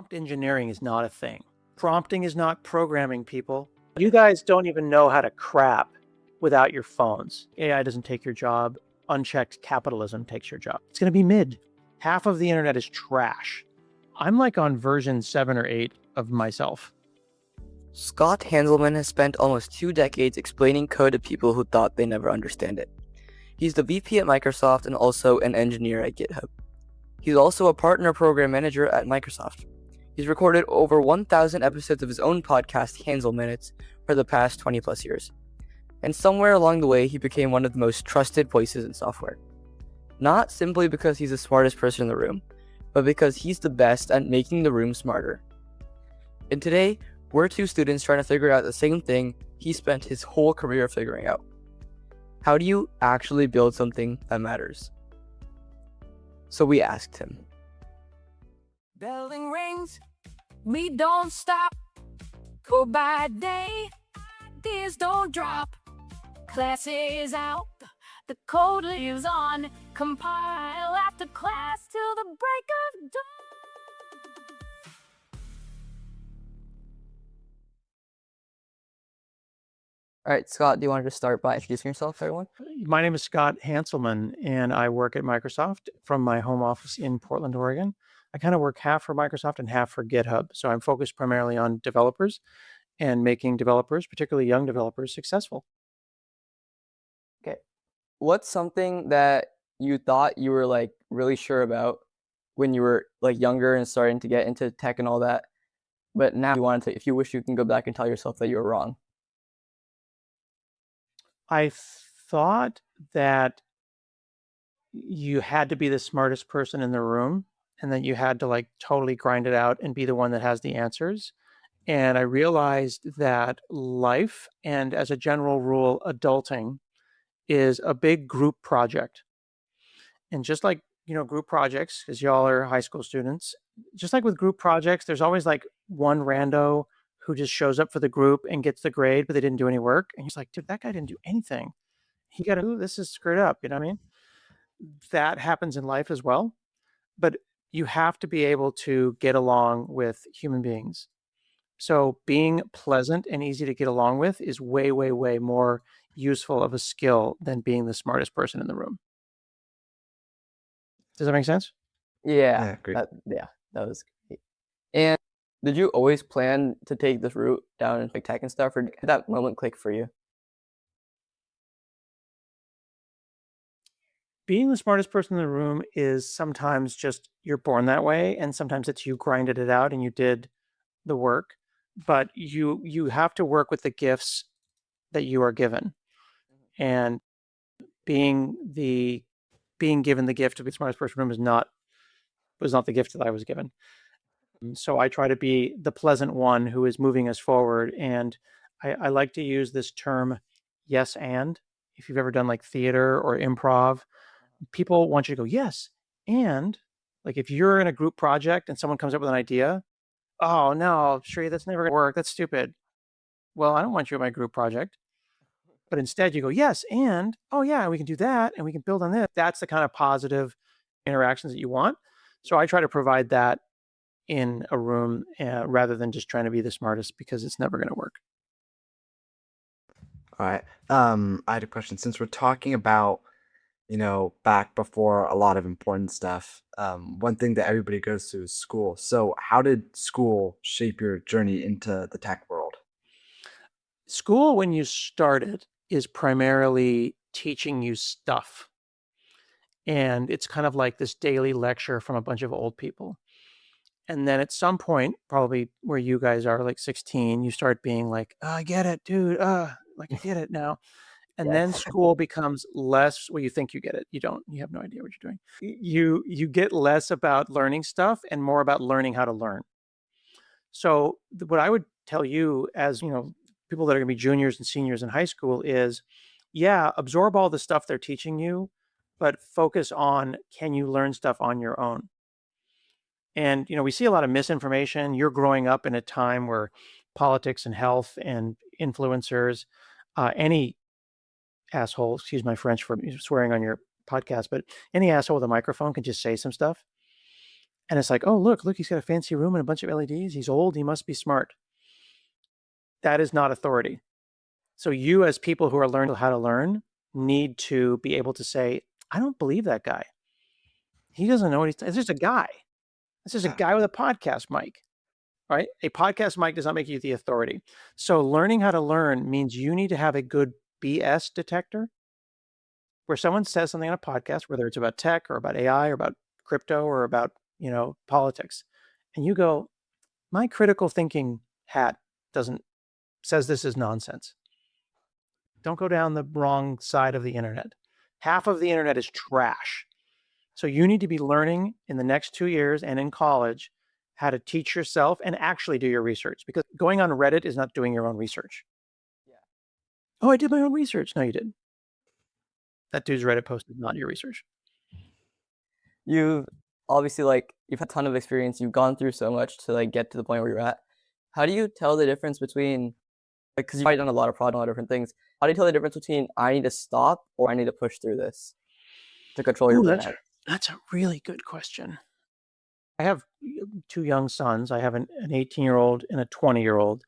Prompt engineering is not a thing. Prompting is not programming, people. You guys don't even know how to crap without your phones. AI doesn't take your job. Unchecked capitalism takes your job. It's going to be mid. Half of the internet is trash. I'm like on version 7 or 8 of myself. Scott Hanselman has spent almost 2 decades explaining code to people who thought they never understand it. He's the VP at Microsoft and also an engineer at GitHub. He's also a partner program manager at Microsoft. He's recorded over 1,000 episodes of his own podcast, Hanselminutes, for the past 20 plus years. And somewhere along the way, he became one of the most trusted voices in software. Not simply because he's the smartest person in the room, but because he's the best at making the room smarter. And today, we're two students trying to figure out the same thing he spent his whole career figuring out. How do you actually build something that matters? So we asked him. Belling rings, we don't stop. Go by day, ideas don't drop. Class is out, the code lives on. Compile after class till the break of dawn. All right, Scott, do you want to just start by introducing yourself to everyone? My name is Scott Hanselman, and I work at Microsoft from my home office in Portland, Oregon. I kind of work half for Microsoft and half for GitHub. So I'm focused primarily on developers and making developers, particularly young developers, successful. Okay. What's something that you thought you were like really sure about when you were like younger and starting to get into tech and all that, but now you wanted to, if you wish you can go back and tell yourself that you were wrong? I thought that you had to be the smartest person in the room and that you had to like totally grind it out and be the one that has the answers. And I realized that life, and as a general rule, adulting, is a big group project. And just like, group projects, because y'all are high school students, just like with group projects, there's always like one rando who just shows up for the group and gets the grade, but they didn't do any work. And he's like, dude, that guy didn't do anything. He got to, this is screwed up. You know what I mean? That happens in life as well. But you have to be able to get along with human beings. So being pleasant and easy to get along with is way, way, way more useful of a skill than being the smartest person in the room. Does that make sense? Yeah, great. that was great. And did you always plan to take this route down into like tech and stuff, or did that moment click for you? Being the smartest person in the room is sometimes just you're born that way, and sometimes it's you grinded it out and you did the work. But you have to work with the gifts that you are given, and being given the gift to be the smartest person in the room was not the gift that I was given. So I try to be the pleasant one who is moving us forward. And I like to use this term, yes and. If you've ever done like theater or improv, people want you to go, yes, and. Like if you're in a group project and someone comes up with an idea, oh no, Shree, that's never gonna work. That's stupid. Well, I don't want you at my group project. But instead you go, yes, and, oh yeah, we can do that and we can build on this. That's the kind of positive interactions that you want. So I try to provide that in a room rather than just trying to be the smartest, because it's never going to work. All right. I had a question. Since we're talking about, back before a lot of important stuff, one thing that everybody goes through is school. So how did school shape your journey into the tech world? School, when you started, is primarily teaching you stuff. And it's kind of like this daily lecture from a bunch of old people. And then at some point, probably where you guys are, like 16, you start being like, oh, I get it, dude. Like I get it now. And then school becomes less, well, you think you get it. You don't, you have no idea what you're doing. You get less about learning stuff and more about learning how to learn. So what I would tell you as, people that are gonna be juniors and seniors in high school is, yeah, absorb all the stuff they're teaching you, but focus on, can you learn stuff on your own? And, we see a lot of misinformation. You're growing up in a time where politics and health and influencers, any asshole, excuse my French for swearing on your podcast, but any asshole with a microphone can just say some stuff. And it's like, oh, look, he's got a fancy room and a bunch of LEDs. He's old. He must be smart. That is not authority. So you, as people who are learning how to learn, need to be able to say, I don't believe that guy. He doesn't know what it's just a guy. It's just a Yeah. guy with a podcast mic, right? A podcast mic does not make you the authority. So learning how to learn means you need to have a good BS detector where someone says something on a podcast, whether it's about tech or about AI or about crypto or about, politics. And you go, my critical thinking hat says this is nonsense. Don't go down the wrong side of the internet. Half of the internet is trash. So you need to be learning in the next 2 years and in college how to teach yourself and actually do your research, because going on Reddit is not doing your own research. Yeah. Oh, I did my own research. No, you didn't. That dude's Reddit post is not your research. You've obviously you've had a ton of experience. You've gone through so much to get to the point where you're at. How do you tell the difference between because you've probably done a lot of projects, a lot of different things. How do you tell the difference between I need to stop or I need to push through this to control your Ooh, burnout? that's a really good question. I have 2 young sons. I have an 18-year-old and a 20-year-old,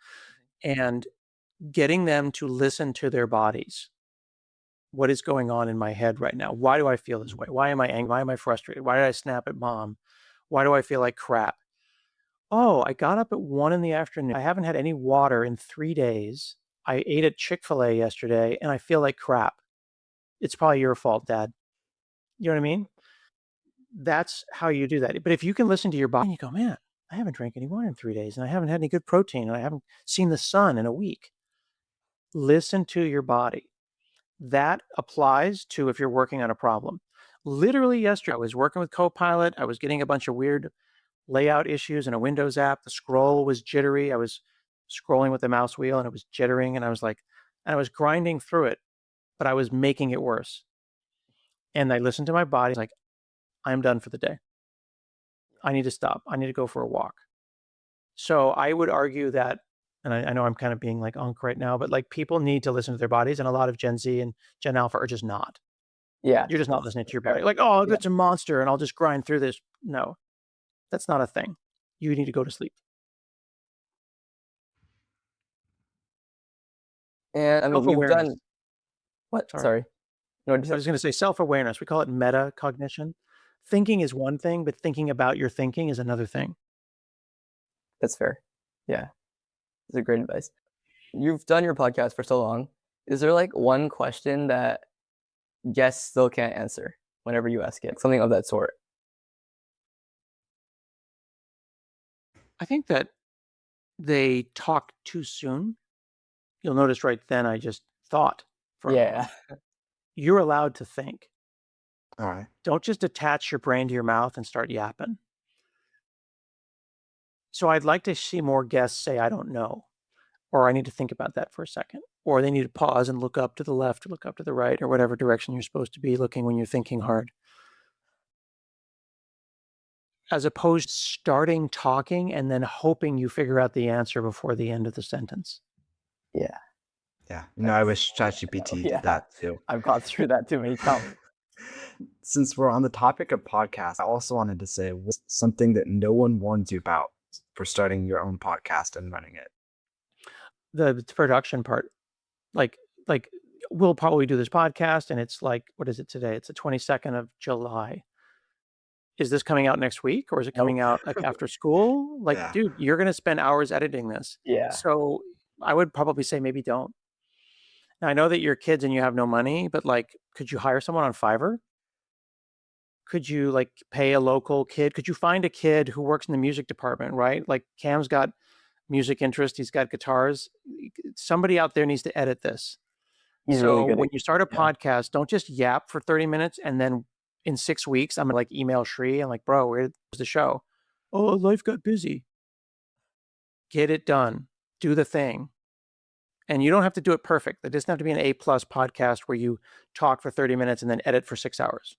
and getting them to listen to their bodies. What is going on in my head right now? Why do I feel this way? Why am I angry? Why am I frustrated? Why did I snap at mom? Why do I feel like crap? Oh, I got up at 1 in the afternoon. I haven't had any water in 3 days. I ate at Chick-fil-A yesterday, and I feel like crap. It's probably your fault, Dad. You know what I mean? That's how you do that. But if you can listen to your body and you go, man, I haven't drank any water in 3 days, and I haven't had any good protein, and I haven't seen the sun in a week. Listen to your body. That applies to if you're working on a problem. Literally yesterday, I was working with Copilot. I was getting a bunch of weird layout issues in a Windows app. The scroll was jittery. I was scrolling with the mouse wheel and it was jittering, and I was grinding through it, but I was making it worse. And I listened to my body, like, I'm done for the day. I need to stop. I need to go for a walk. So I would argue that, and I know I'm kind of being like unk right now, but people need to listen to their bodies, and a lot of Gen Z and Gen Alpha are just not. Yeah. You're just not listening to your fair. body. Oh, Yeah. it's a monster and I'll just grind through this. No, that's not a thing. You need to go to sleep. And I mean, you've Self-awareness. done what? Sorry. Sorry. No, I was going to say self-awareness. We call it metacognition. Thinking is one thing, but thinking about your thinking is another thing. That's fair. Yeah. That's a great advice. You've done your podcast for so long. Is there one question that guests still can't answer whenever you ask it? Something of that sort. I think that they talk too soon. You'll notice right then I just thought for a moment. You're allowed to think. All right. Don't just attach your brain to your mouth and start yapping. So I'd like to see more guests say, I don't know, or I need to think about that for a second, or they need to pause and look up to the left or look up to the right or whatever direction you're supposed to be looking when you're thinking hard. As opposed to starting talking and then hoping you figure out the answer before the end of the sentence. Yeah. Yeah. I wish ChatGPT did that too. I've gone through that too many times. Since we're on the topic of podcasts, I also wanted to say what's something that no one warns you about for starting your own podcast and running it. The production part. Like we'll probably do this podcast and it's what is it today? It's the 22nd of July. Is this coming out next week or is it coming out after school? Dude, you're going to spend hours editing this. Yeah. So I would probably say maybe don't. Now, I know that you're kids and you have no money, but could you hire someone on Fiverr? Could you pay a local kid? Could you find a kid who works in the music department, right? Cam's got music interest. He's got guitars. Somebody out there needs to edit this. He's really good when you start a podcast, don't just yap for 30 minutes and then in 6 weeks, I'm going to email Shri. I'm like, bro, where's the show? Oh, life got busy. Get it done. Do the thing. And you don't have to do it perfect. It doesn't have to be an A+ podcast where you talk for 30 minutes and then edit for 6 hours.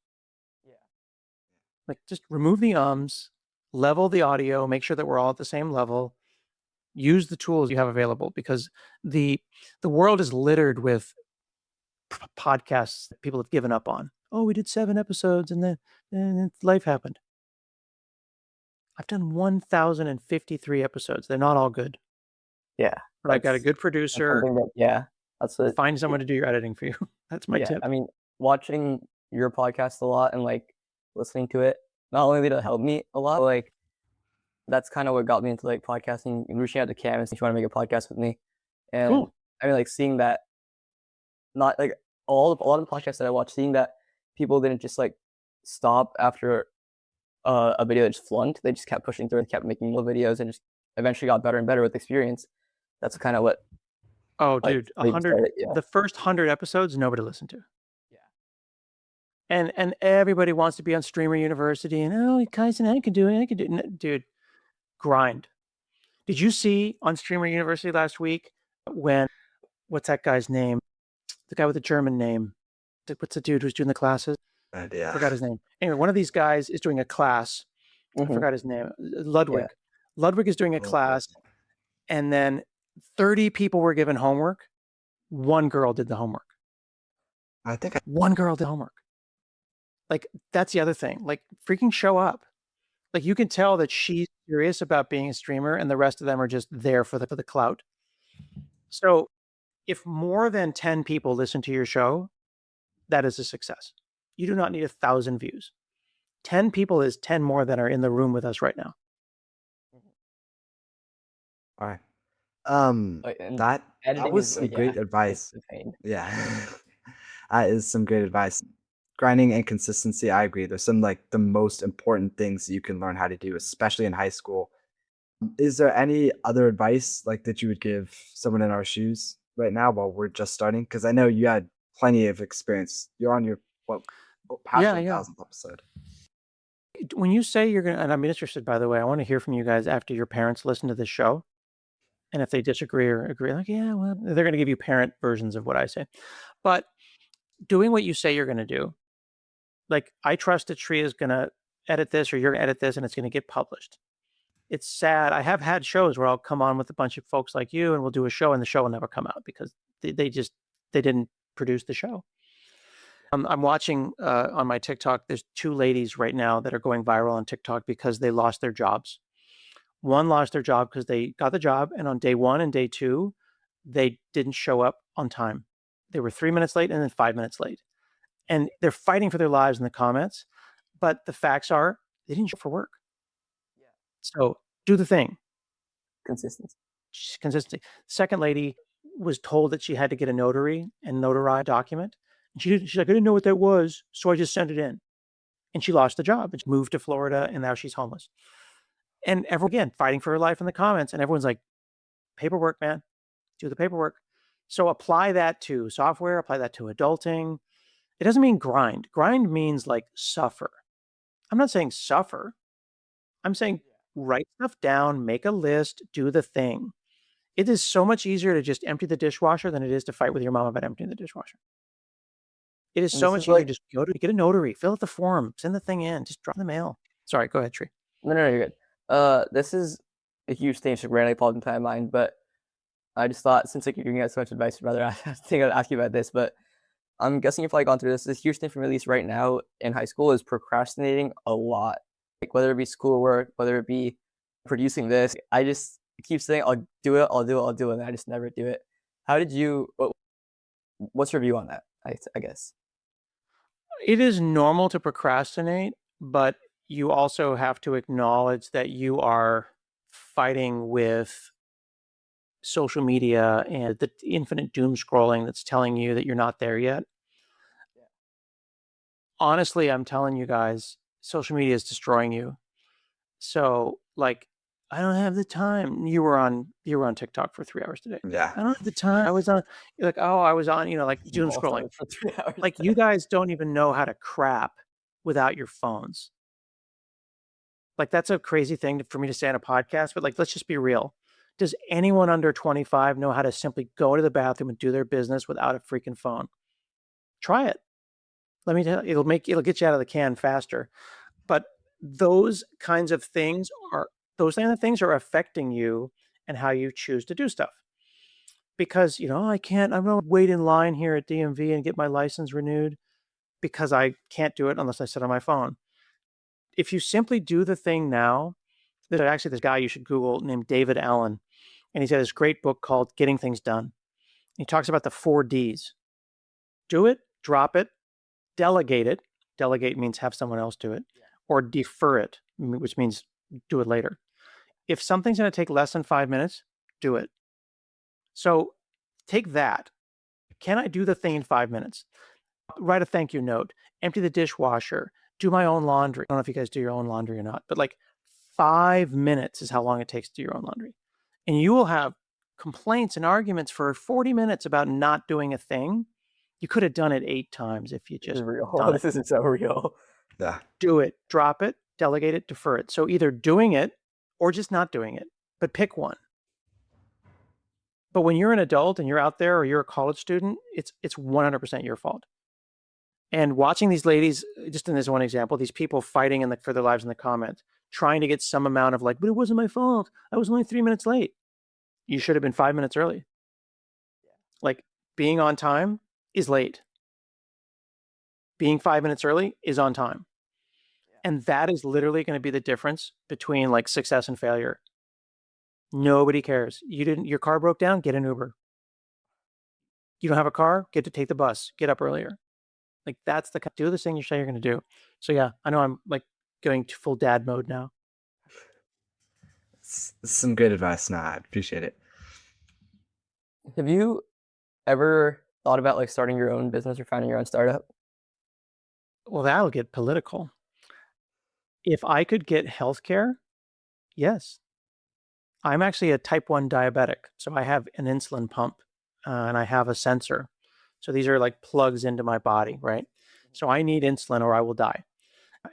Yeah. Just remove the ums, level the audio, make sure that we're all at the same level. Use the tools you have available, because the world is littered with podcasts that people have given up on. Oh, we did 7 episodes and then life happened. I've done 1,053 episodes. They're not all good, Yeah, but I've got a good that's producer. something that that's what Find someone to do your editing for you. That's my tip. I mean, watching your podcast a lot and like listening to it, not only did it help me a lot, like that's kind of what got me into like podcasting and reaching out to Cam and saying, "You want to make a podcast with me?" And Cool. I mean, like seeing that, not like a lot of the podcasts that I watched, seeing that people didn't just like stop after a video that just flunked. They just kept pushing through and kept making more videos and just eventually got better and better with experience. That's kind of what Oh, like dude, made me start it. Yeah. the first 100 episodes, nobody listened to. Yeah. And everybody wants to be on Streamer University and, oh, Kaizen, I can do it. I can do it. Dude, grind. Did you see on Streamer University last week when, what's that guy's name? The guy with the German name. What's the dude who's doing the classes? Yeah. Forgot his name. Anyway, one of these guys is doing a class. I Mhm. forgot his name. Ludwig. Yeah. Ludwig is doing a class, and then 30 people were given homework. One girl did the homework. I think One girl did homework. Like, that's the other thing. Like, freaking show up. Like, you can tell that she's serious about being a streamer, and the rest of them are just there for the clout. So, if more than 10 people listen to your show, that is a success. You do not need 1,000 views. 10 people is 10 more than are in the room with us right now. all right. And That editing was is some great advice. it's a pain. Yeah. That is some great advice. Grinding and consistency, I agree. There's some like the most important things you can learn how to do, especially in high school. Is there any other advice like that you would give someone in our shoes right now while we're just starting? Because I know you had plenty of experience. You're on your past Yeah, yeah. 1,000th episode. When you say you're gonna, and I'm interested, by the way, I want to hear from you guys after your parents listen to this show. And if they disagree or agree, like, yeah, well, they're gonna give you parent versions of what I say. But doing what you say you're gonna do, like, I trust that Tree is gonna edit this or you're gonna edit this and it's gonna get published. It's sad. I have had shows where I'll come on with a bunch of folks like you and we'll do a show and the show will never come out because they didn't produce the show. I'm watching on my TikTok, there's two ladies right now that are going viral on TikTok because they lost their jobs. One lost their job because they got the job, and on day 1 and day 2, they didn't show up on time. They were 3 minutes late and then 5 minutes late. And they're fighting for their lives in the comments, but the facts are they didn't show up for work. Yeah. So do the thing. Consistency. Consistency. Second lady was told that she had to get a notary and notarize a document. And she's like, I didn't know what that was, so I just sent it in. And she lost the job and she moved to Florida and now she's homeless. And everyone, again, fighting for her life in the comments. And everyone's like, paperwork, man, do the paperwork. So apply that to software, apply that to adulting. It doesn't mean grind. Grind means like suffer. I'm not saying suffer. I'm saying write stuff down, make a list, do the thing. It is so much easier to just empty the dishwasher than it is to fight with your mom about emptying the dishwasher. It is And so this much is easier like to just go to get a notary, fill out the form, send the thing in, just drop the mail. Sorry, go ahead, Tree. no, you're good. This is a huge thing that randomly popped into my mind, but I just thought since like you're giving us so much advice, I'd rather ask you about this. But I'm guessing you've probably gone through this. This huge thing for me, at least right now in high school, is procrastinating a lot. Like whether it be schoolwork, whether it be producing this, I just keep saying I'll do it, and I just never do it. How did you? What's your view on that? I guess. It is normal to procrastinate, but you also have to acknowledge that you are fighting with social media and the infinite doom scrolling that's telling you that you're not there yet. Yeah. Honestly, I'm telling you guys, social media is destroying you. So, like, I don't have the time. You were on TikTok for 3 hours today. Yeah. I don't have the time. I was on, you're like, oh, I was on, like doom Also scrolling. for 3 hours. Like, you guys don't even know how to crap without your phones. Like, that's a crazy thing for me to say on a podcast, but like, let's just be real. Does anyone under 25 know how to simply go to the bathroom and do their business without a freaking phone? Try it. Let me tell you, it'll get you out of the can faster. But those kinds of things are affecting you and how you choose to do stuff. Because, I'm gonna wait in line here at DMV and get my license renewed because I can't do it unless I sit on my phone. If you simply do the thing now, There's actually this guy you should Google named David Allen, and he's got this great book called Getting Things Done. He talks about the 4 Ds. Do it, drop it, delegate it. Delegate means have someone else do it, or defer it, which means do it later. If something's going to take less than 5 minutes, do it. So take that. Can I do the thing in 5 minutes? Write a thank you note, empty the dishwasher, do my own laundry. I don't know if you guys do your own laundry or not, but like 5 minutes is how long it takes to do your own laundry. And you will have complaints and arguments for 40 minutes about not doing a thing. You could have done it 8 times if you This is just real. done This it. isn't so real. Yeah. Do it, drop it, delegate it, defer it. So either doing it or just not doing it, but pick one. But when you're an adult and you're out there or you're a college student, it's 100% your fault. And watching these ladies, just in this one example, these people fighting for their lives in the comments, trying to get some amount of like, but it wasn't my fault. I was only 3 minutes late. You should have been 5 minutes early. Like being on time is late. Being 5 minutes early is on time. And that is literally going to be the difference between like success and failure. Nobody cares. Your car broke down, get an Uber. You don't have a car, get to take the bus, get up earlier. Like that's do the thing you say you're going to do. So yeah, I know I'm like going to full dad mode now. Some good advice. Nah, I appreciate it. Have you ever thought about like starting your own business or founding your own startup? Well, that'll get political. If I could get healthcare, yes. I'm actually a type 1 diabetic. So I have an insulin pump and I have a sensor. So these are like plugs into my body, right? So I need insulin or I will die.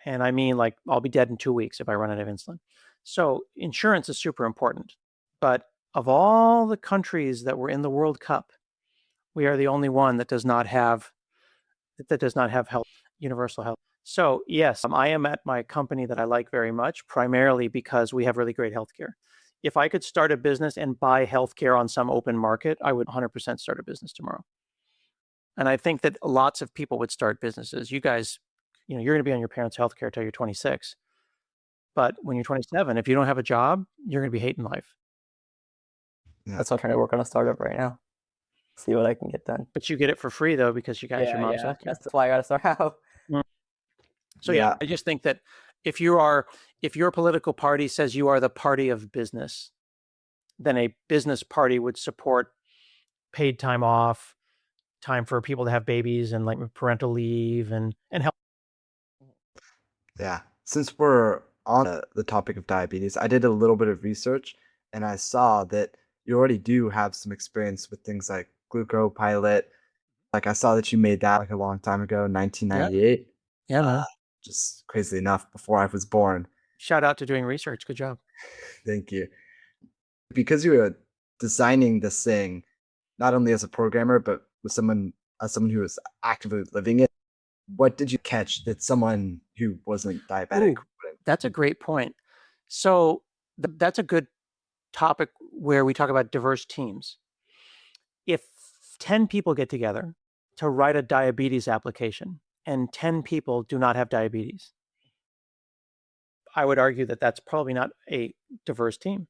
And I mean, like, I'll be dead in 2 weeks if I run out of insulin. So insurance is super important. But of all the countries that were in the World Cup, we are the only one that does not have health, universal health. So yes, I am at my company that I like very much, primarily because we have really great healthcare. If I could start a business and buy healthcare on some open market, I would 100% start a business tomorrow. And I think that lots of people would start businesses. You guys, you're going to be on your parents' healthcare till you're 26. But when you're 27, if you don't have a job, you're going to be hating life. Yeah. That's why I'm trying to work on a startup right now. See what I can get done. But you get it for free though, because you got your mom's healthcare. That's why I got to start out. So yeah, I just think that if your political party says you are the party of business, then a business party would support paid time off, time for people to have babies and like parental leave and help. Yeah. Since we're on the topic of diabetes, I did a little bit of research and I saw that you already do have some experience with things like glucopilot. Like I saw that you made that like a long time ago, 1998. Yeah, man. Just crazy enough, before I was born. Shout out to doing research. Good job. Thank you. Because you were designing this thing, not only as a programmer, but with someone who was actively living it, what did you catch that someone who wasn't diabetic wouldn't? That's a great point. So that's a good topic where we talk about diverse teams. If 10 people get together to write a diabetes application and 10 people do not have diabetes, I would argue that that's probably not a diverse team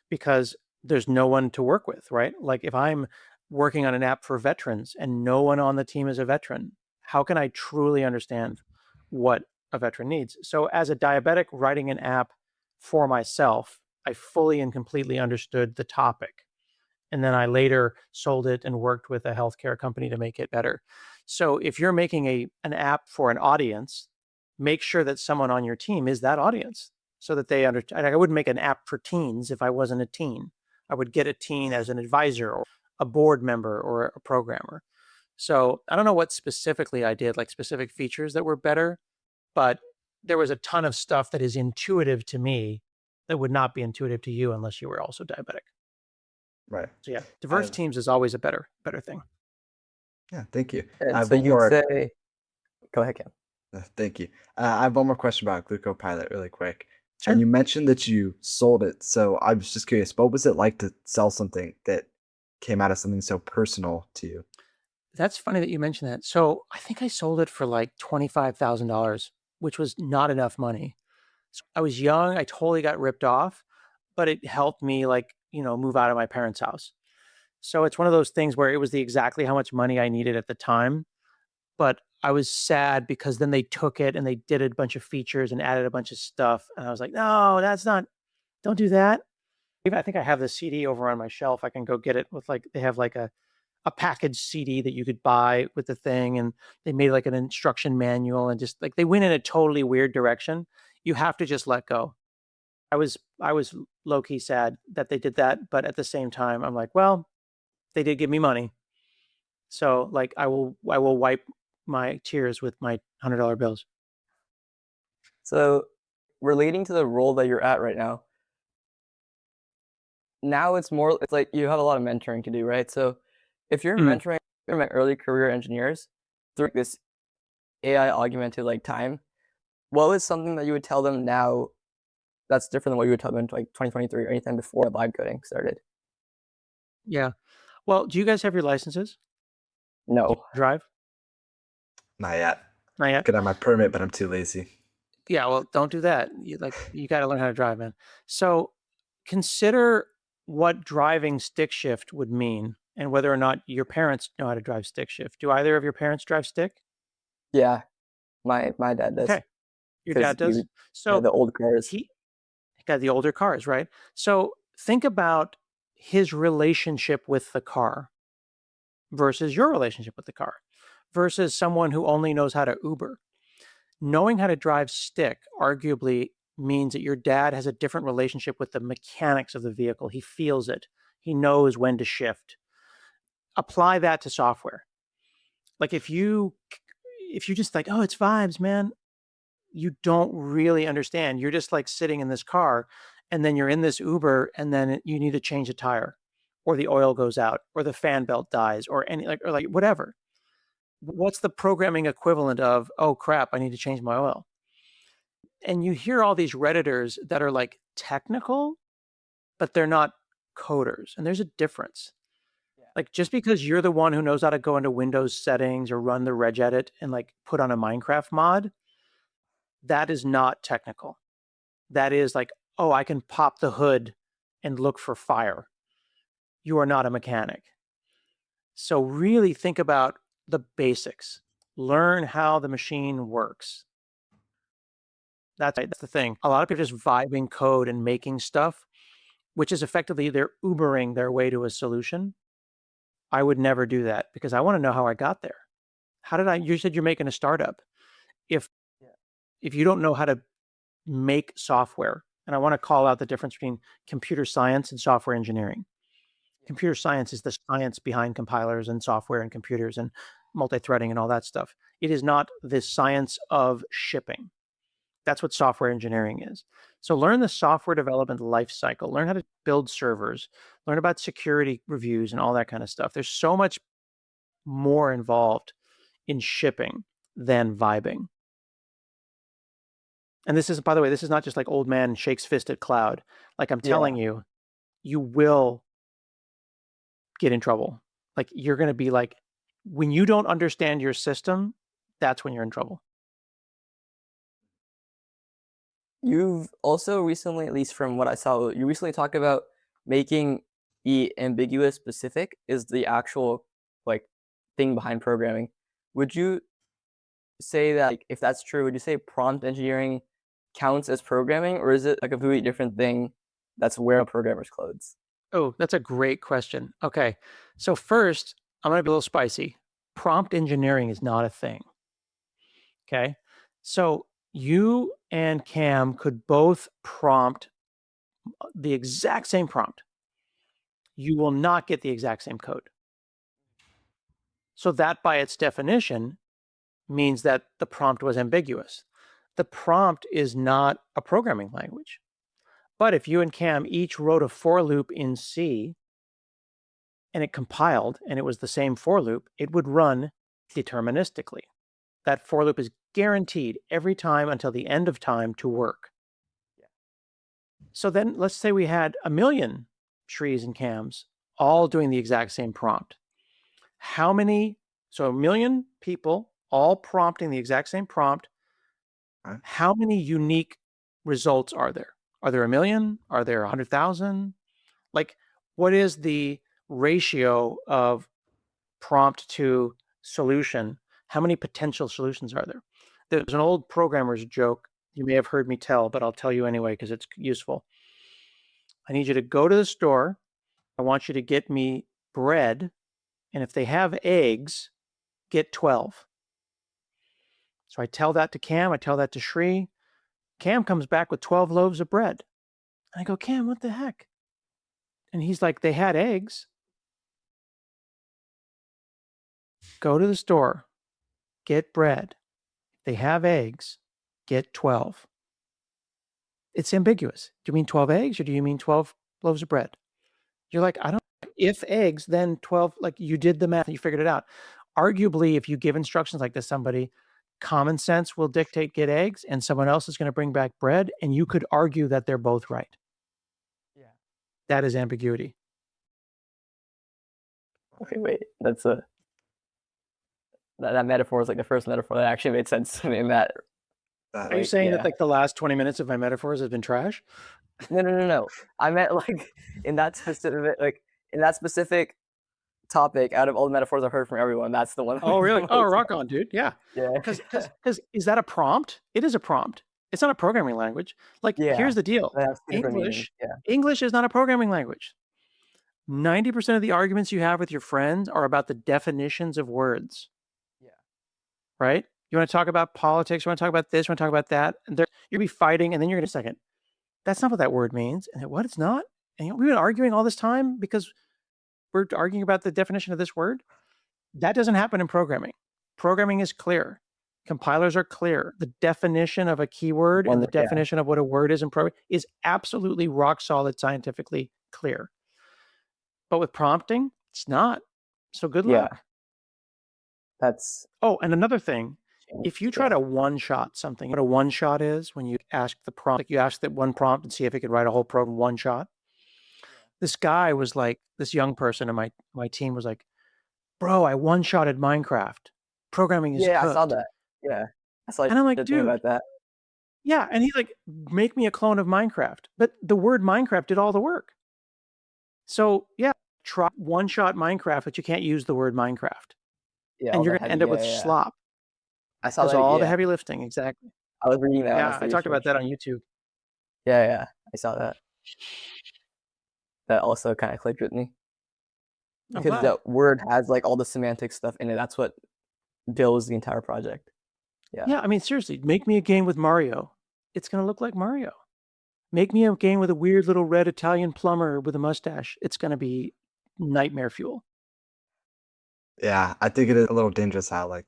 because there's no one to work with, right? Like if I'm working on an app for veterans and no one on the team is a veteran, how can I truly understand what a veteran needs? So as a diabetic writing an app for myself, I fully and completely understood the topic. And then I later sold it and worked with a healthcare company to make it better. So if you're making an app for an audience, make sure that someone on your team is that audience so that they understand. I wouldn't make an app for teens if I wasn't a teen. I would get a teen as an advisor or a board member or a programmer. So I don't know what specifically I did, like specific features that were better, but there was a ton of stuff that is intuitive to me that would not be intuitive to you unless you were also diabetic. Right. So yeah, diverse teams is always a better thing. Yeah, thank you. So you'd say, go ahead, Cam. Thank you. I have one more question about glucopilot really quick. Sure. And you mentioned that you sold it. So I was just curious, what was it like to sell something that came out of something so personal to you? That's funny that you mentioned that. So I think I sold it for like $25,000, which was not enough money. I was young. I totally got ripped off, but it helped me move out of my parents' house. So it's one of those things where it was exactly how much money I needed at the time, but I was sad because then they took it and they did a bunch of features and added a bunch of stuff. And I was like, no, don't do that. Even I think I have the CD over on my shelf. I can go get it with they have a packaged CD that you could buy with the thing. And they made an instruction manual and just they went in a totally weird direction. You have to just let go. I was low key sad that they did that. But at the same time, I'm like, well, they did give me money. So I will wipe my tears with my $100 bills. So, relating to the role that you're at right now, it's like you have a lot of mentoring to do, right? So, if you're mentoring early career engineers through this AI augmented time, what was something that you would tell them now that's different than what you would tell them in 2023 or anytime before vibe coding started? Yeah. Well, do you guys have your licenses? No. Drive? Not yet. Not yet? Could have my permit, but I'm too lazy. Yeah, well, don't do that. You got to learn how to drive, man. So consider what driving stick shift would mean and whether or not your parents know how to drive stick shift. Do either of your parents drive stick? Yeah, my dad does. Okay. Your dad does? So the old cars. he got the older cars, right? So think about his relationship with the car versus your relationship with the car versus someone who only knows how to Uber. Knowing how to drive stick arguably means that your dad has a different relationship with the mechanics of the vehicle. He feels it. He knows when to shift. Apply that to software. If you just oh, it's vibes, man, you don't really understand. You're just sitting in this car and then you're in this Uber and then you need to change a tire or the oil goes out or the fan belt dies or whatever. What's the programming equivalent of, oh crap, I need to change my oil? And you hear all these Redditors that are technical, but they're not coders. And there's a difference. Yeah. Just because you're the one who knows how to go into Windows settings or run the regedit and put on a Minecraft mod, that is not technical. That is oh, I can pop the hood and look for fire. You are not a mechanic. So really think about the basics. Learn how the machine works. That's the thing. A lot of people just vibing code and making stuff, which is effectively they're Ubering their way to a solution. I would never do that because I want to know how I got there. You said you're making a startup. If you don't know how to make software, and I want to call out the difference between computer science and software engineering. Computer science is the science behind compilers and software and computers and multi-threading and all that stuff. It is not the science of shipping. That's what software engineering is. So learn the software development life cycle, learn how to build servers, learn about security reviews and all that kind of stuff. There's so much more involved in shipping than vibing. And this is, by the way, this is not just old man shakes fist at cloud. I'm telling you, you will get in trouble. You're going to be when you don't understand your system, that's when you're in trouble. You've also recently, at least from what I saw, you recently talked about making the ambiguous specific is the actual thing behind programming. Would you say that if that's true, would you say prompt engineering counts as programming, or is it a completely different thing that's wearing programmer's clothes? Oh, that's a great question. Okay. So first, I'm going to be a little spicy. Prompt engineering is not a thing. Okay. So you and Cam could both prompt the exact same prompt. You will not get the exact same code. So that by its definition means that the prompt was ambiguous. The prompt is not a programming language. But if you and Cam each wrote a for loop in C and it compiled and it was the same for loop, it would run deterministically. That for loop is guaranteed every time until the end of time to work. So then let's say we had 1 million Shrees and Cams all doing the exact same prompt. So 1 million people all prompting the exact same prompt. How many unique results are there? Are there 1 million? Are there 100,000? Like, what is the ratio of prompt to solution? How many potential solutions are there? There's an old programmer's joke you may have heard me tell, but I'll tell you anyway because it's useful. I need you to go to the store. I want you to get me bread, and if they have eggs, get 12. So I tell that to Cam, I tell that to Shri. Cam comes back with 12 loaves of bread. And I go, Cam, what the heck? And he's like, they had eggs. Go to the store, get bread. They have eggs, get 12. It's ambiguous. Do you mean 12 eggs or do you mean 12 loaves of bread? You're like, I don't, if eggs, then 12, like you did the math and you figured it out. Arguably, if you give instructions like this to somebody, common sense will dictate get eggs and someone else is going to bring back bread. And you could argue that they're both right. Yeah. That is ambiguity. Okay, wait. That's that metaphor is like the first metaphor that actually made sense to me in that. Are you saying that like the last 20 minutes of my metaphors have been trash? No. I meant like in that specific topic, out of all the metaphors I've heard from everyone, that's the one. Oh, really? Oh, rock on, dude. Yeah. Yeah. Because is that a prompt? It is a prompt. It's not a programming language. Like, here's the deal. English is not a programming language. 90% of the arguments you have with your friends are about the definitions of words. Yeah. Right? You want to talk about politics, you want to talk about this, you want to talk about that, and you'll be fighting, and then you're going to second. That's not what that word means. And what? It's not? And we've been arguing all this time because we're arguing about the definition of this word. That doesn't happen in programming. Programming is clear. Compilers are clear. The definition of a keyword and the definition of what a word is in programming is absolutely rock solid, scientifically clear. But with prompting, it's not. So good luck. Oh, and another thing, if you try to one-shot something, what a one-shot is when you ask the prompt, like you ask that one prompt and see if it could write a whole program one shot. This guy was like, this young person in my team was like, bro, I one-shotted Minecraft. Programming is cooked. I saw that. Yeah. I saw. And I'm like, dude, about that. Yeah, and he's like, make me a clone of Minecraft. But the word Minecraft did all the work. So yeah, try one-shot Minecraft, but you can't use the word Minecraft. Yeah, and you're going to end up with slop. I saw that. All the heavy lifting, exactly. I was reading that. Yeah, I talked about that on YouTube. Yeah, I saw that. That also kind of clicked with me. Because that word has like all the semantic stuff in it. That's what builds the entire project. Yeah, I mean, seriously, make me a game with Mario. It's going to look like Mario. Make me a game with a weird little red Italian plumber with a mustache. It's going to be nightmare fuel. Yeah, I think it is a little dangerous how like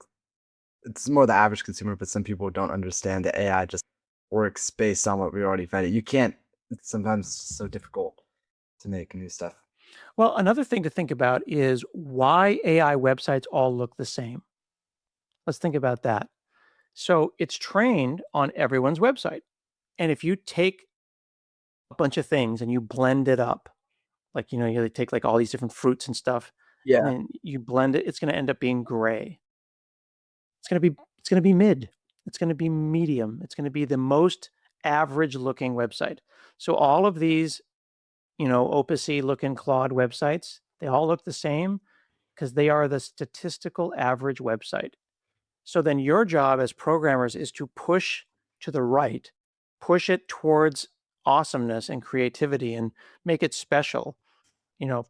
it's more the average consumer, but some people don't understand that AI just works based on what we already fed it. You can't. It's sometimes so difficult to make new stuff. Well, another thing to think about is why AI websites all look the same. Let's think about that. So it's trained on everyone's website. And if you take a bunch of things and you blend it up, like, you take like all these different fruits and stuff, and then you blend it, it's going to end up being gray. It's going to be mid. It's going to be medium. It's going to be the most average looking website. So all of these, Opusy looking Claude websites, they all look the same because they are the statistical average website. So then your job as programmers is to push to the right, push it towards awesomeness and creativity and make it special,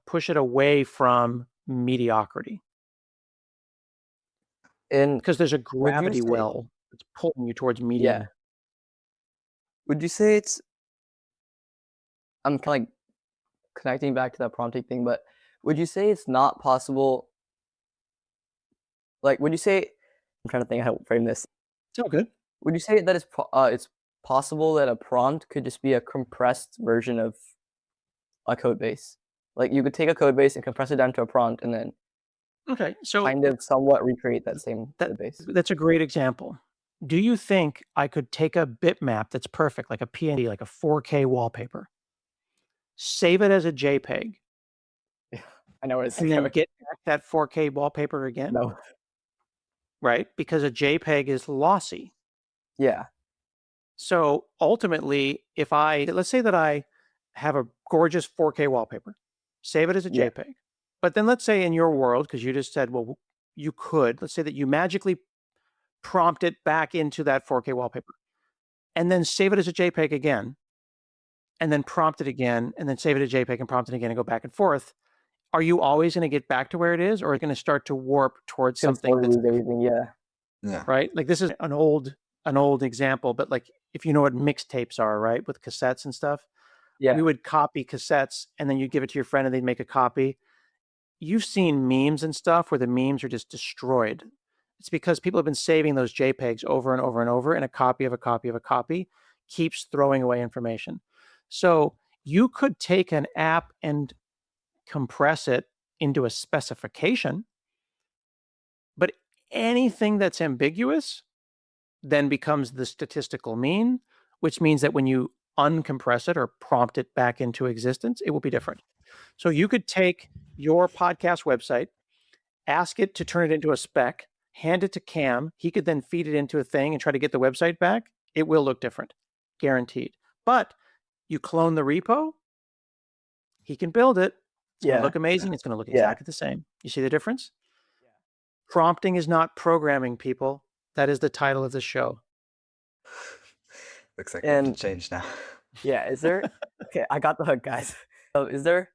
push it away from mediocrity. And because there's a gravity well that's pulling you towards medium. Yeah. Would you say I'm kind of like connecting back to that prompting thing, but would you say it's not possible? Like, would you say, I'm trying to think how to frame this. It's all good. Would you say that it's possible that a prompt could just be a compressed version of a code base? Like you could take a code base and compress it down to a prompt and then so kind of somewhat recreate that same code base. That's a great example. Do you think I could take a bitmap that's perfect, like a PNG, like a 4K wallpaper, save it as a JPEG? Yeah, I know what it's and then get back that 4K wallpaper again? No. Right? Because a JPEG is lossy. Yeah. So ultimately, let's say that I have a gorgeous 4K wallpaper, save it as a Yeah. JPEG. But then let's say in your world, because you just said, well, let's say that you magically prompt it back into that 4K wallpaper and then save it as a JPEG again, and then prompt it again, and then save it as a JPEG and prompt it again and go back and forth. Are you always going to get back to where it is, or are you going to start to warp towards It's gonna something totally that's lose everything. Yeah. Yeah. right? Like this is an old example, but like if you know what mixtapes are, right? With cassettes and stuff, Yeah. we would copy cassettes and then you give it to your friend and they'd make a copy. You've seen memes and stuff where the memes are just destroyed. It's because people have been saving those JPEGs over and over and over, and a copy of a copy of a copy keeps throwing away information. So you could take an app and compress it into a specification, but anything that's ambiguous then becomes the statistical mean, which means that when you uncompress it or prompt it back into existence, it will be different. So you could take your podcast website, ask it to turn it into a spec, hand it to Cam. He could then feed it into a thing and try to get the website back. It will look different, guaranteed. But you clone the repo, he can build it. It's going to look amazing. It's going to look exactly the same. You see the difference? Prompting is not programming, people. That is the title of the show. Looks like we can And change now. yeah, is there? Okay, I got the hook, guys. Is there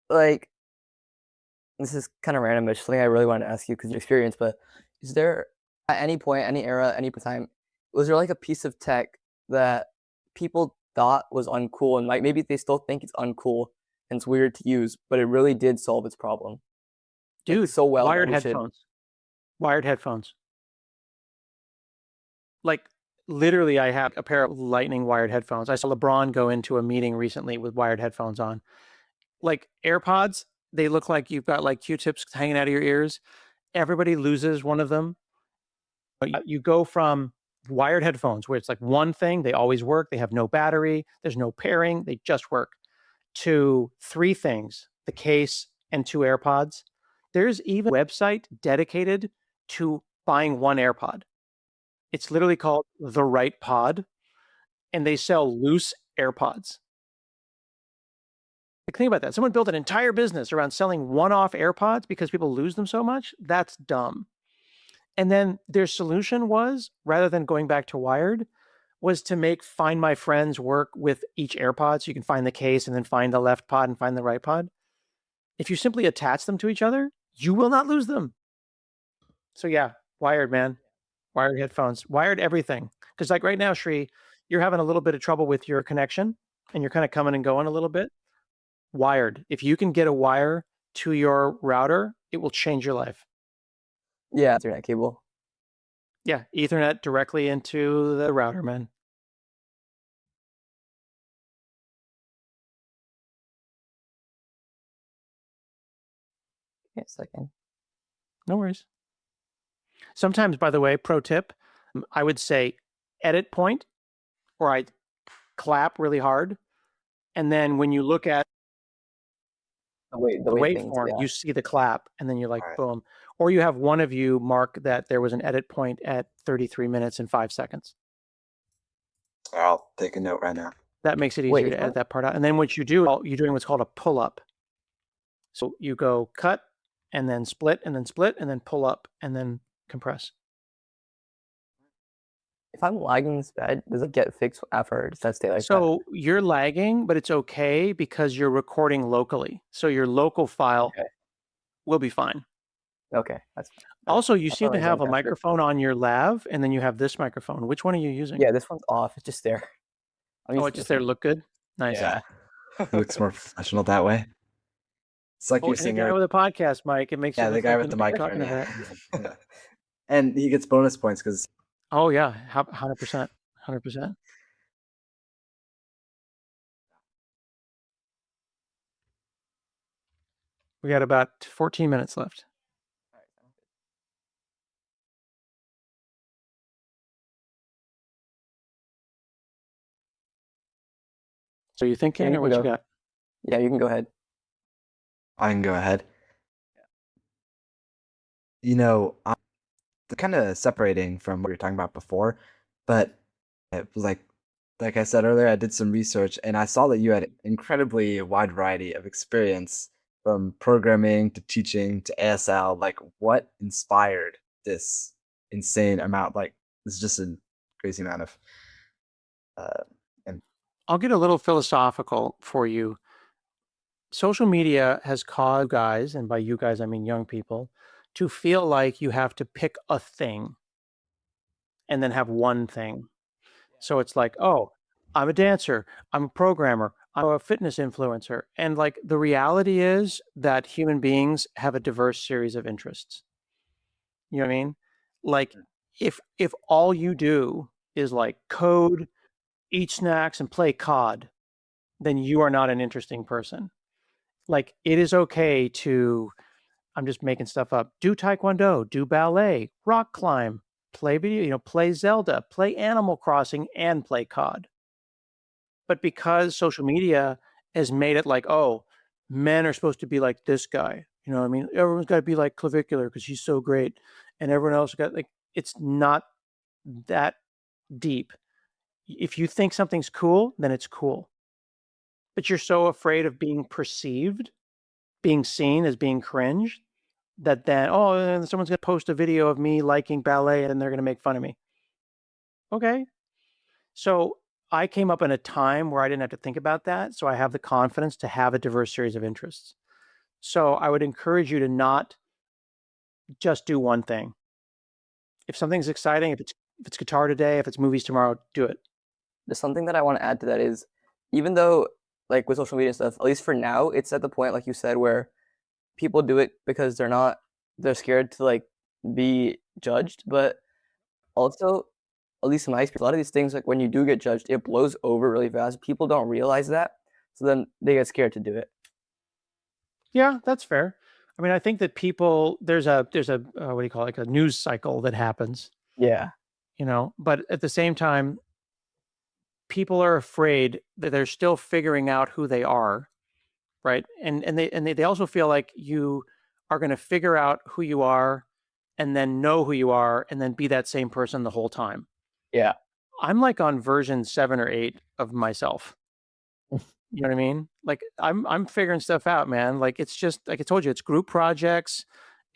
like this is kind of random, but it's something I really wanted to ask you because your experience. But is there at any point, any era, any time, was there like a piece of tech that people thought was uncool and like maybe they still think it's uncool and it's weird to use, but it really did solve its problem? Like, Dude, so well that wired we should. headphones. Wired headphones. Like literally, I have a pair of lightning wired headphones. I saw LeBron go into a meeting recently with wired headphones on. Like AirPods, they look like you've got like Q-tips hanging out of your ears. Everybody loses one of them. You go from wired headphones, where it's like one thing, they always work, they have no battery, there's no pairing, they just work, to three things, the case and two AirPods. There's even a website dedicated to buying one AirPod. It's literally called The Right Pod, and they sell loose AirPods. Like, think about that. Someone built an entire business around selling one-off AirPods because people lose them so much. That's dumb. And then their solution was, rather than going back to wired, was to make Find My Friends work with each AirPod. So you can find the case and then find the left pod and find the right pod. If you simply attach them to each other, you will not lose them. So yeah, wired, man. Wired headphones, wired everything. Because like right now, Shri, you're having a little bit of trouble with your connection and you're kind of coming and going a little bit. Wired. If you can get a wire to your router, it will change your life. Yeah, Ethernet cable. Yeah, Ethernet directly into the router, man. Wait a second. No worries. Sometimes, by the way, pro tip, I would say edit point, or I clap really hard. And then when you look at The the wait things. waveform, Yeah. you see the clap, and then you're like, Alright. boom. Or you have one of you mark that there was an edit point at 33 minutes and 5 seconds. I'll take a note right now. That makes it Wait, easier if to I- edit that part out. And then what you do, you're doing what's called a pull up. So you go cut and then split and then pull up and then compress. If I'm lagging this bad, does it get fixed after or does that stay like that? So you're lagging, but it's okay because you're recording locally. So your local file Okay. will be fine. Okay, that's fine. Also, you I'll seem to probably have go a after. microphone on your lav, and then you have this microphone. Which one are you using? Yeah, this one's off. It's just there. I'm Oh, using it's just this there to one. look good? Nice. Yeah. It looks more professional that way. It's like Oh, you're and the saying guy with a podcast mic, it makes yeah, it the look guy like with you the know what mic you're right talking now. about. Yeah. And he gets bonus points because Oh yeah, 100%. 100%. We got about 14 minutes left. So you thinking, you or can what go. you got? Yeah, you can go ahead. I can go ahead. You know, I'm kind of separating from what you were talking about before, but It was like I said earlier, I did some research and I saw that you had incredibly wide variety of experience from programming to teaching to ASL. Like, what inspired this insane amount? Like, it's just a crazy amount of uh, and I'll get a little philosophical for you. Social media has caused guys, and by you guys, I mean young people, to feel like you have to pick a thing and then have one thing. So it's like, oh, I'm a dancer, I'm a programmer, I'm a fitness influencer. And like the reality is that human beings have a diverse series of interests. You know what I mean? Like if all you do is like code, eat snacks, and play COD, then you are not an interesting person. Like it is okay to, I'm just making stuff up, do taekwondo, do ballet, rock climb, play video, play Zelda, play Animal Crossing, and play COD. But because social media has made it like, oh, men are supposed to be like this guy. You know what I mean? Everyone's got to be like Clavicular because he's so great. And everyone else got like, it's not that deep. If you think something's cool, then it's cool. But you're so afraid of being perceived, being seen as being cringe, that then, oh, someone's going to post a video of me liking ballet and they're going to make fun of me. Okay. So I came up in a time where I didn't have to think about that. So I have the confidence to have a diverse series of interests. So I would encourage you to not just do one thing. If something's exciting, if it's guitar today, if it's movies tomorrow, do it. There's something that I want to add to that is, even though like with social media and stuff, at least for now, it's at the point like you said where people do it because they're scared to like be judged. But also, at least in my experience, a lot of these things, like when you do get judged, it blows over really fast. People don't realize that, so then they get scared to do it. Yeah, that's fair. I mean, I think that people, there's a what do you call it, like a news cycle that happens, Yeah. but at the same time, people are afraid that they're still figuring out who they are, right? And they also feel like you are going to figure out who you are and then know who you are and then be that same person the whole time. Yeah. I'm like on version 7 or 8 of myself. You know what I mean? Like I'm figuring stuff out, man. Like it's just like I told you, it's group projects,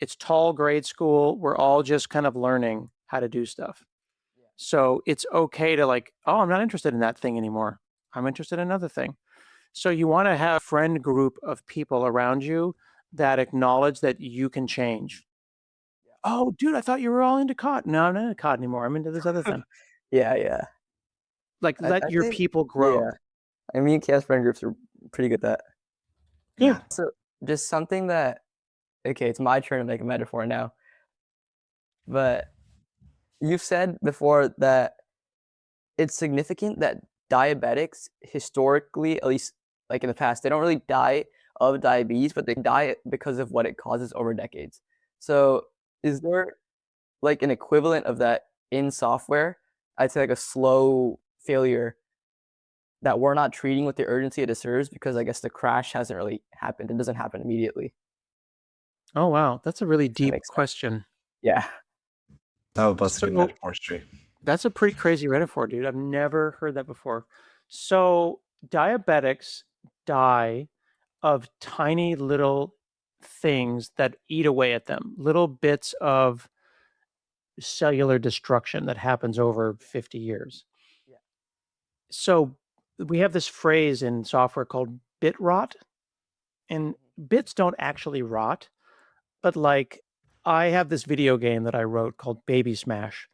it's tall grade school. We're all just kind of learning how to do stuff. So it's okay to like, oh, I'm not interested in that thing anymore. I'm interested in another thing. So you want to have a friend group of people around you that acknowledge that you can change. Oh, dude, I thought you were all into COD. No, I'm not into COD anymore. I'm into this other thing. Yeah, yeah. Like let I your think, people yeah. grow. I mean, chaos friend groups are pretty good at that. yeah. Good. So just something that, okay, it's my turn to make a metaphor now. But you've said before that it's significant that diabetics historically, at least like in the past, they don't really die of diabetes, but they die because of what it causes over decades. So is there like an equivalent of that in software? I'd say like a slow failure that we're not treating with the urgency it deserves because I guess the crash hasn't really happened. It doesn't happen immediately. Oh, wow. That's a really That deep makes sense. question. Yeah. That would bust a good So metaphor tree. that's a pretty crazy metaphor, dude. I've never heard that before. So diabetics die of tiny little things that eat away at them, little bits of cellular destruction that happens over 50 years. Yeah. So we have this phrase in software called bit rot, and bits don't actually rot, but like I have this video game that I wrote called Baby Smash.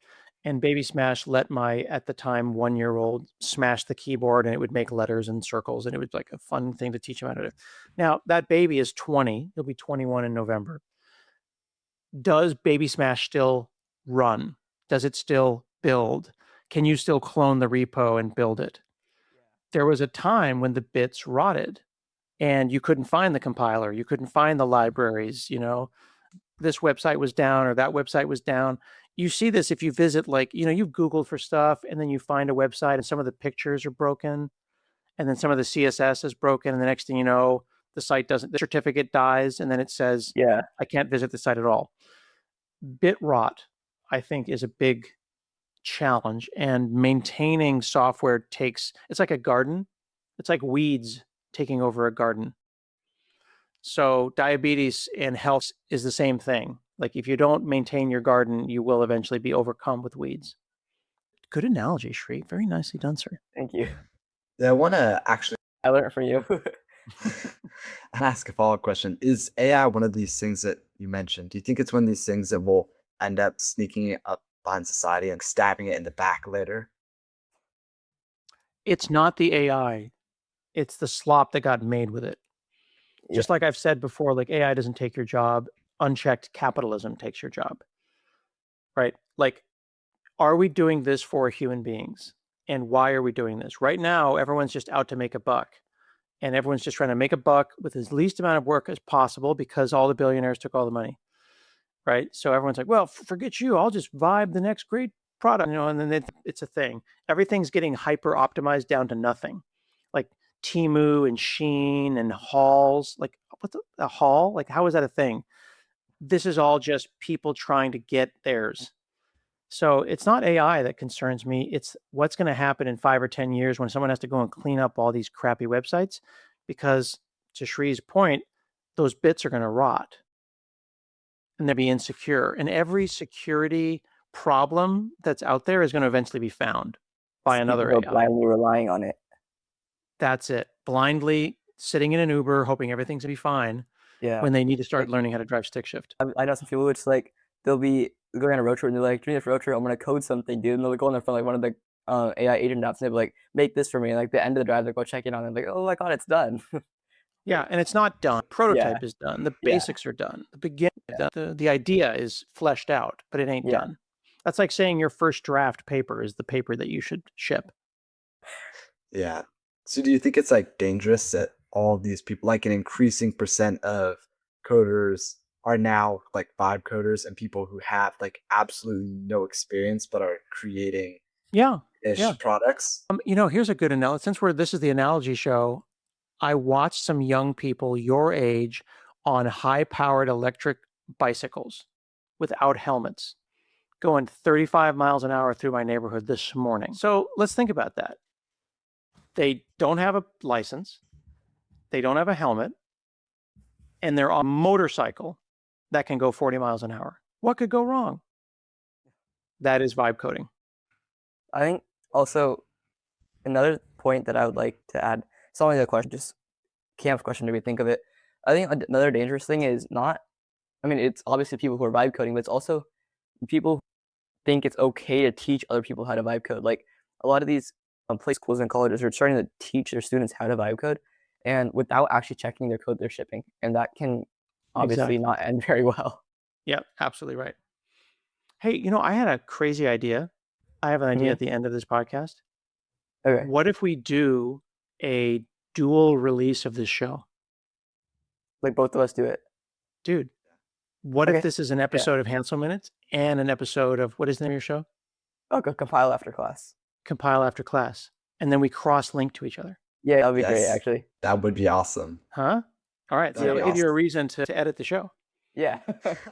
And Baby Smash let my, at the time, 1-year-old smash the keyboard and it would make letters and circles. And it was like a fun thing to teach him how to do. Now, that baby is 20. He'll be 21 in November. Does Baby Smash still run? Does it still build? Can you still clone the repo and build it? There was a time when the bits rotted and you couldn't find the compiler. You couldn't find the libraries, this website was down or that website was down. You see this if you visit, like, you've Googled for stuff and then you find a website and some of the pictures are broken and then some of the CSS is broken. And the next thing you know, the certificate dies and then it says, Yeah. I can't visit the site at all. Bit rot, I think, is a big challenge, and maintaining software it's like a garden. It's like weeds taking over a garden. So diabetes and health is the same thing. Like if you don't maintain your garden, you will eventually be overcome with weeds. Good analogy, Shri. Very nicely done, sir. Thank you. Yeah, I want to actually I learned from you. ask a follow-up question. Is AI one of these things that you mentioned? Do you think it's one of these things that will end up sneaking it up behind society and stabbing it in the back later? It's not the AI. It's the slop that got made with it. Yeah. Just like I've said before, like AI doesn't take your job. Unchecked capitalism takes your job. Right? Like, are we doing this for human beings? And why are we doing this? Right now, everyone's just out to make a buck. And everyone's just trying to make a buck with as least amount of work as possible because all the billionaires took all the money. Right? So everyone's like, well, forget you. I'll just vibe the next great product, and then it's a thing. Everything's getting hyper optimized down to nothing. Like Temu and Shein and hauls. Like, what's a haul? Like, how is that a thing? This is all just people trying to get theirs. So it's not AI that concerns me. It's what's going to happen in 5 or 10 years when someone has to go and clean up all these crappy websites, because to Shree's point, those bits are going to rot and they'll be insecure. And every security problem that's out there is going to eventually be found by another People AI. blindly relying on it. That's it. Blindly sitting in an Uber, hoping everything's going to be fine Yeah. when they need to start learning how to drive stick shift. I know some people which like they'll be going on a road trip and they're like, during this road trip, I'm gonna code something, dude. And they'll go in there from like one of the AI agent apps and they'll be like, make this for me. And like the end of the drive, they'll go check in on it. Like, oh my god, it's done. Yeah, and it's not done. Prototype is done. The basics are done. The beginning, the idea is fleshed out, but it ain't done. That's like saying your first draft paper is the paper that you should ship. Yeah. So do you think it's like dangerous that all these people, like an increasing percent of coders are now like vibe coders and people who have like absolutely no experience but are creating products? Here's a good analogy. Since this is the analogy show, I watched some young people your age on high-powered electric bicycles without helmets going 35 miles an hour through my neighborhood this morning. So let's think about that. They don't have a license. They don't have a helmet. And they're on a motorcycle that can go 40 miles an hour. What could go wrong? That is vibe coding. I think also another point that I would like to add, it's not only a question, just camp question to me think of it. I think another dangerous thing is it's obviously people who are vibe coding, but it's also people who think it's okay to teach other people how to vibe code. Like a lot of these play schools and colleges are starting to teach their students how to vibe code, and without actually checking their code they're shipping, and that can obviously not end very well. Yeah, absolutely right. Hey, I had a crazy idea. I have an idea at the end of this podcast. Okay. What if we do a dual release of this show? Like both of us do it. Dude, what if this is an episode of Hanselminutes and an episode of, what is the name of your show? Oh, Compile After Class. Compile After Class. And then we cross-link to each other. Yeah, that would be great, actually. That would be awesome. Huh? All right, so it'll give you a reason to edit the show. Yeah.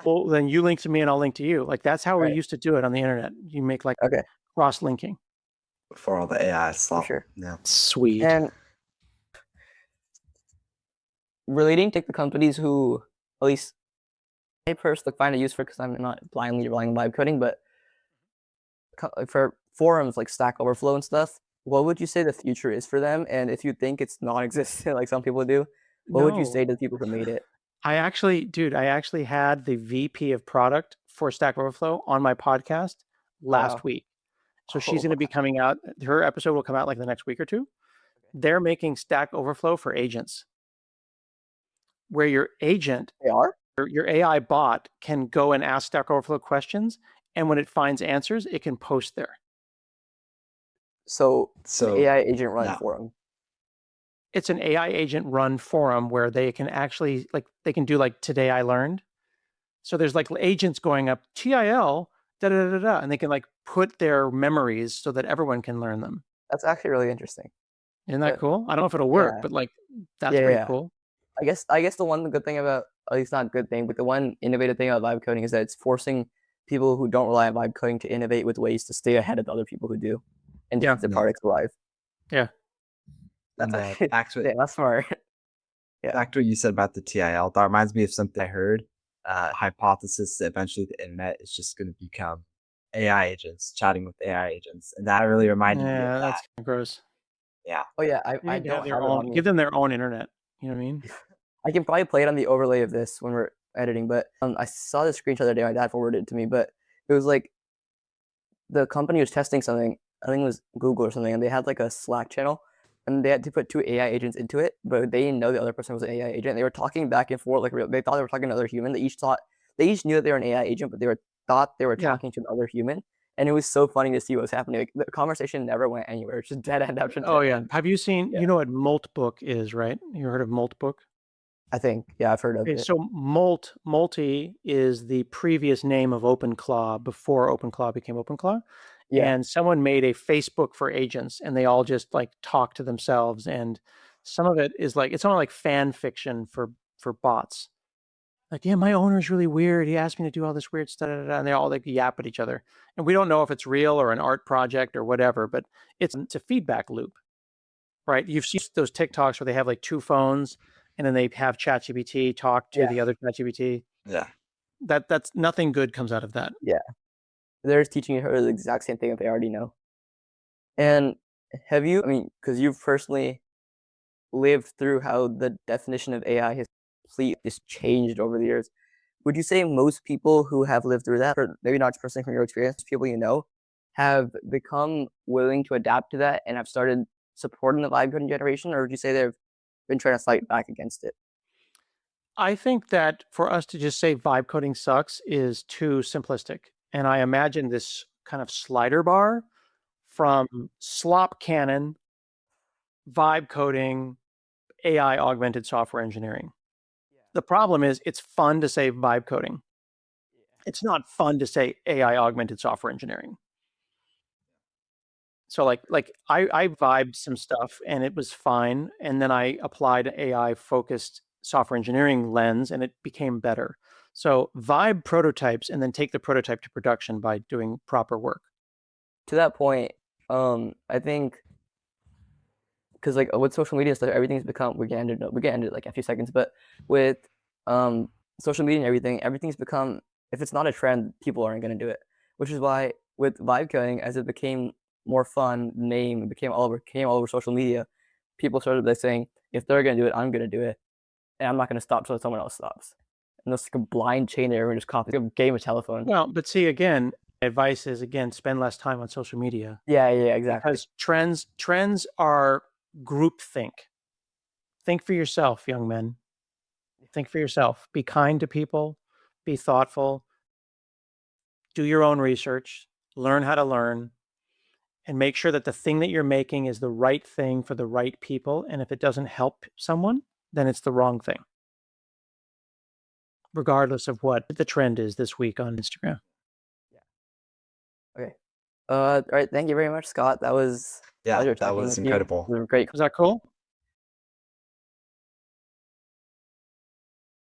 Well, then you link to me and I'll link to you. Like, that's how we used to do it on the internet. You make like cross-linking. Before all the AI slop. Sure. Yeah. Sweet. And relating to the companies who, at least I personally find it useful because I'm not blindly relying on vibe coding, but for forums like Stack Overflow and stuff, what would you say the future is for them? And if you think it's non-existent, like some people do, what would you say to the people who made it? I actually had the VP of product for Stack Overflow on my podcast last week. So she's going to be coming out. Her episode will come out like the next week or two. They're making Stack Overflow for agents, where your agent, your AI bot, can go and ask Stack Overflow questions, and when it finds answers, it can post there. So AI agent run forum. It's an AI agent run forum where they can actually they can do like Today I Learned. So there's like agents going up TIL and they can like put their memories so that everyone can learn them. That's actually really interesting. Isn't that cool? I don't know if it'll work, but like that's pretty cool. I guess the one good thing about, at least not good thing, but the one innovative thing about vibe coding is that it's forcing people who don't rely on vibe coding to innovate with ways to stay ahead of the other people who do and to Yeah. keep their Yeah. products alive. Yeah. And back to Yeah, that's smart. back to what you said about the TIL, that reminds me of something I heard. Hypothesis that eventually the internet is just going to become AI agents, chatting with AI agents. And that really reminded me of Yeah, that. that's kind of gross. Yeah. Oh yeah, You I need to have don't their have it on own. me. Give them their own internet. You know what I mean? I can probably play it on the overlay of this when we're editing, but I saw this screenshot the other day. My dad forwarded it to me, but it was like the company was testing something. I think it was Google or something, and they had like a Slack channel, and they had to put two AI agents into it, but they didn't know the other person was an AI agent. They were talking back and forth like they thought they were talking to another human. They each knew that they were an AI agent, but thought they were Yeah. talking to another human. And it was so funny to see what was happening. Like, the conversation never went anywhere. It's just dead end after dead Oh yeah. end. Have you seen? Yeah. You know what Moltbook is, right? You heard of Moltbook? I think, yeah, I've heard of Okay, it. so Multi is the previous name of OpenClaw before OpenClaw became OpenClaw. Yeah. And someone made a Facebook for agents, and they all just like talk to themselves. And some of it is like it's almost like fan fiction for bots. Like, yeah, my owner's really weird. He asked me to do all this weird stuff, and they all like yap at each other. And we don't know if it's real or an art project or whatever, but it's a feedback loop, right? You've seen those TikToks where they have like two phones, and then they have ChatGPT talk to Yeah. the other ChatGPT. Yeah. That's nothing good comes out of that. Yeah. They're just teaching her the exact same thing that they already know. And have you, I mean, because you've personally lived through how the definition of AI has completely just changed over the years, would you say most people who have lived through that, or maybe not personally from your experience, people you know, have become willing to adapt to that and have started supporting the vibe coding generation, or would you say they've been trying to fight back against it? I think that for us to just say vibe coding sucks is too simplistic. And I imagine this kind of slider bar from slop cannon, vibe coding, AI augmented software engineering. The problem is it's fun to say vibe coding. It's not fun to say AI augmented software engineering. So I vibed some stuff and it was fine. And then I applied AI focused software engineering lens and it became better. So vibe prototypes and then take the prototype to production by doing proper work. To that point, I think because like with social media stuff, everything's become we can end it like a few seconds, but with social media and everything's become, if it's not a trend, people aren't going to do it. Which is why with vibe coding, as it became more fun, name came all over social media, people started by saying, if they're going to do it, I'm going to do it, and I'm not going to stop till someone else stops. And it's like a blind chain that everyone just copies. Like a game of telephone. Well, but see again, advice is again spend less time on social media. Yeah, exactly. Because trends are groupthink. Think for yourself, young men. Think for yourself. Be kind to people. Be thoughtful. Do your own research. Learn how to learn. And make sure that the thing that you're making is the right thing for the right people. And if it doesn't help someone, then it's the wrong thing. Regardless of what the trend is this week on Instagram. Okay. All right. Thank you very much, Scott. That was Yeah, pleasure that talking was with you. incredible. It was great. Was that cool?